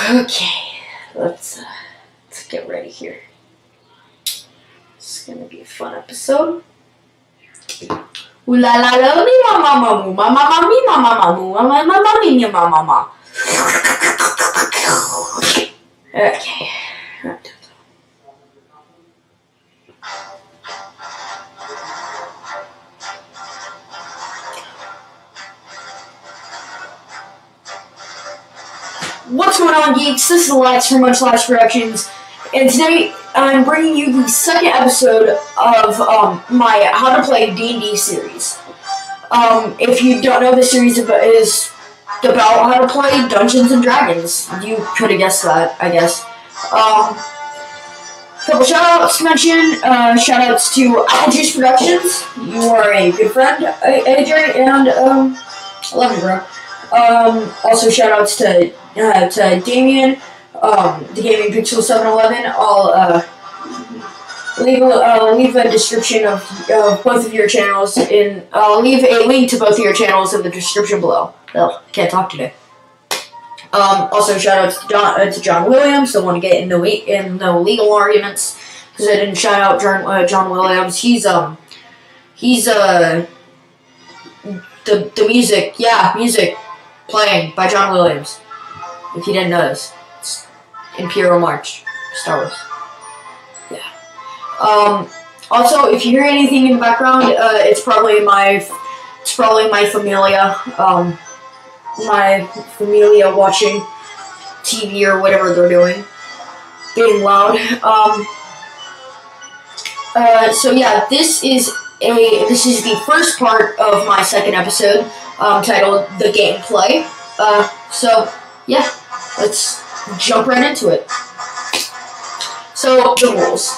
Okay, let's get ready here. It's gonna be a fun episode. Ooh la la la me mama moo mama me mama moo mama me mama. Okay. What's going on, geeks? This is Alex from Much Lash Productions, and today I'm bringing you the second episode of my How to Play D&D series. If you don't know, this series is about how to play Dungeons and Dragons. You could have guessed that, I guess. Couple shoutouts to mention. Shoutouts to Apple Juice Productions. You are a good friend, AJ, and I love you, bro. Also shoutouts to Damien, the Gaming Pixel 711. I'll leave a description of both of your channels I'll leave a link to both of your channels in the description below. Oh, I can't talk today. Also shoutouts to John Williams. Don't want to get in no legal arguments because I didn't shout out John Williams. He's the music playing by John Williams. If you didn't notice, it's Imperial March, Star Wars. Yeah. Also, if you hear anything in the background, it's probably my familia. My familia watching TV or whatever they're doing, being loud. So yeah, this is the first part of my second episode, titled The Gameplay. So yeah, let's jump right into it. So the rules.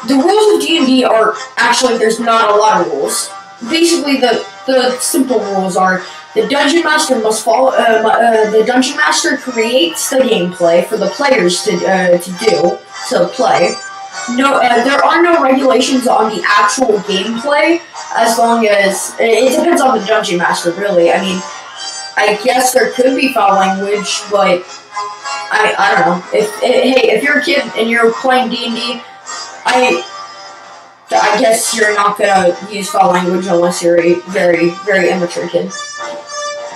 The rules of D&D are actually, there's not a lot of rules. Basically, the simple rules are: the Dungeon Master must follow. The Dungeon Master creates the gameplay for the players to play. No, there are no regulations on the actual gameplay, as long as it depends on the Dungeon Master. Really, I mean, I guess there could be foul language, but I don't know. If you're a kid and you're playing D&D, I guess you're not gonna use foul language unless you're a very, very immature kid.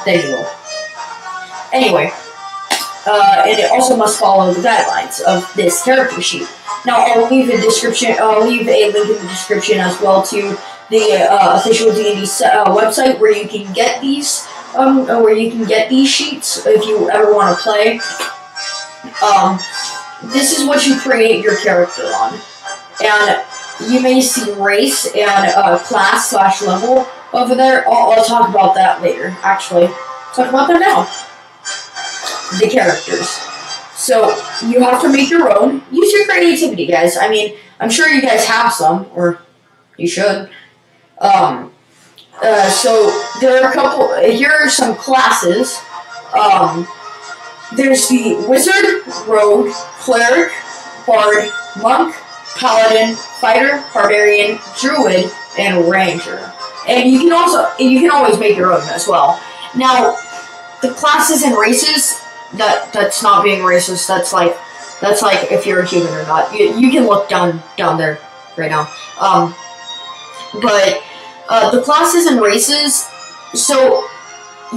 Then you will. Anyway, and it also must follow the guidelines of this character sheet. Now, I'll leave a link in the description as well to the official D&D website where you can get these sheets if you ever want to play. This is what you create your character on, and you may see race and class/level over there. I'll talk about that later. Actually, talk about that now. The characters. So you have to make your own. Use your creativity, guys. I mean, I'm sure you guys have some, or you should. So there are a couple. Here are some classes. There's the Wizard, Rogue, Cleric, Bard, Monk, Paladin, Fighter, Barbarian, Druid, and Ranger. And you can always make your own as well. Now, the classes and races, that's not being racist. That's like if you're a human or not. You can look down there right now. But the classes and races. So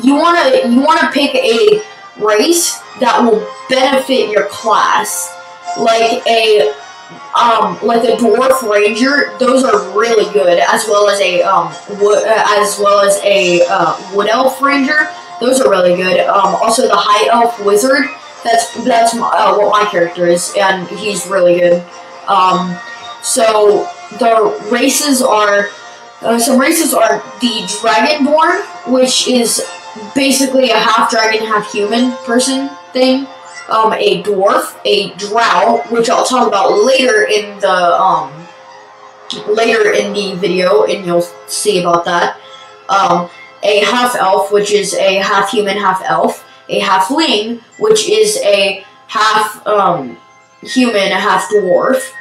you wanna pick a race that will benefit your class, like a dwarf ranger. Those are really good, as well as a wood elf ranger. Those are really good. Also the high elf wizard. That's what my character is, and he's really good. So the races are some races are the Dragonborn, which is basically a half dragon, half human person thing. A dwarf, a drow, which I'll talk about later in the video, and you'll see about that. A half elf, which is a half human, half elf. A halfling, which is a half human, half dwarf.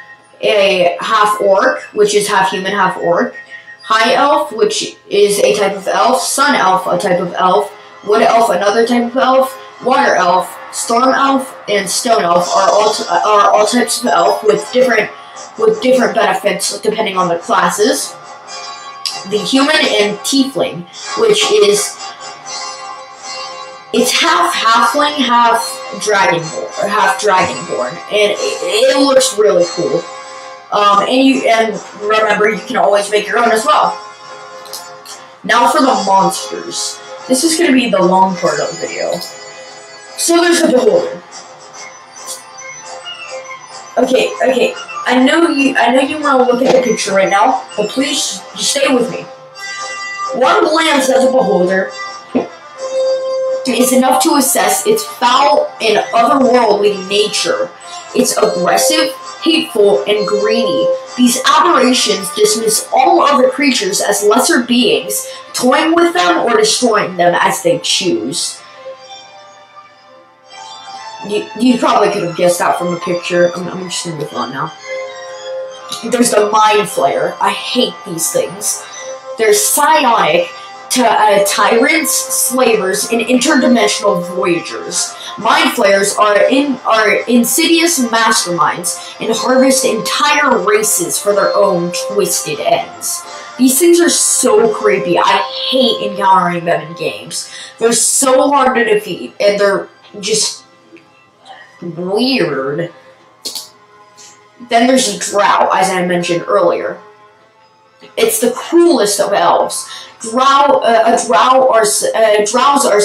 A half orc, which is half human, half orc. High elf, which is a type of elf. Sun elf, a type of elf. Wood elf, another type of elf. Water elf, Storm Elf and Stone Elf are all types of elf with different benefits depending on their classes. The Human and Tiefling, which is it's half halfling, half dragonborn, and it looks really cool. And remember, you can always make your own as well. Now for the monsters. This is going to be the long part of the video. So there's the Beholder. Okay. I know you want to look at the picture right now, but please just stay with me. One glance at the Beholder is enough to assess its foul and otherworldly nature. It's aggressive, hateful, and greedy. These aberrations dismiss all other creatures as lesser beings, toying with them or destroying them as they choose. You probably could have guessed that from the picture. I'm just going to move on now. There's the Mind Flayer. I hate these things. There's psionic tyrants, slavers, and interdimensional voyagers. Mind Flayers are insidious masterminds and harvest entire races for their own twisted ends. These things are so creepy. I hate encountering them in games. They're so hard to defeat, and they're just weird. Then there's the Drow, as I mentioned earlier. It's the cruelest of elves. Drows are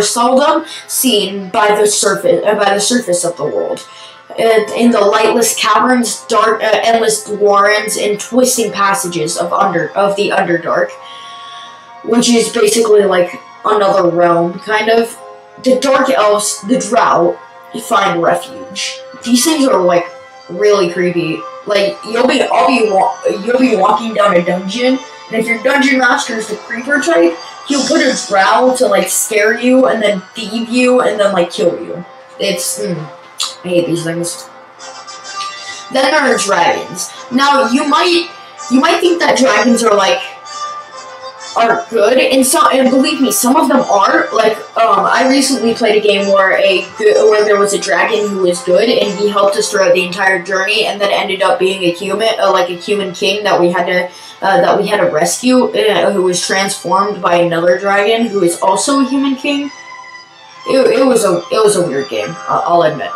seldom seen by the surface of the world. In the lightless caverns, dark, endless warrens, and twisting passages of the Underdark, which is basically like another realm, kind of. The dark elves, the Drow, find refuge. These things are like really creepy. Like you'll be walking down a dungeon, and if your dungeon master is the creeper type, he'll put a Drow to like scare you and then thieve you and then like kill you. It's I hate these things. Then there are dragons. Now you might think that dragons are good, and believe me, some of them are. Like, I recently played a game where there was a dragon who was good, and he helped us throughout the entire journey, and then ended up being a human, like a human king that we had to rescue, who was transformed by another dragon who is also a human king. It was a weird game, I'll admit.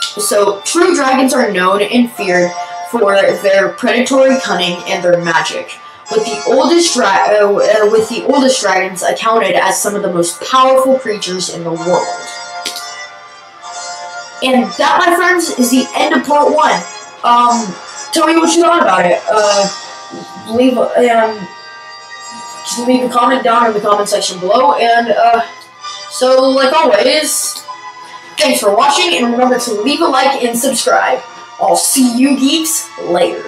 So true dragons are known and feared for their predatory cunning and their magic, with the oldest dragons accounted as some of the most powerful creatures in the world. And that, my friends, is the end of part 1. Tell me what you thought about it. Just leave a comment down in the comment section below. And so, like always, thanks for watching, and remember to leave a like and subscribe. I'll see you geeks later.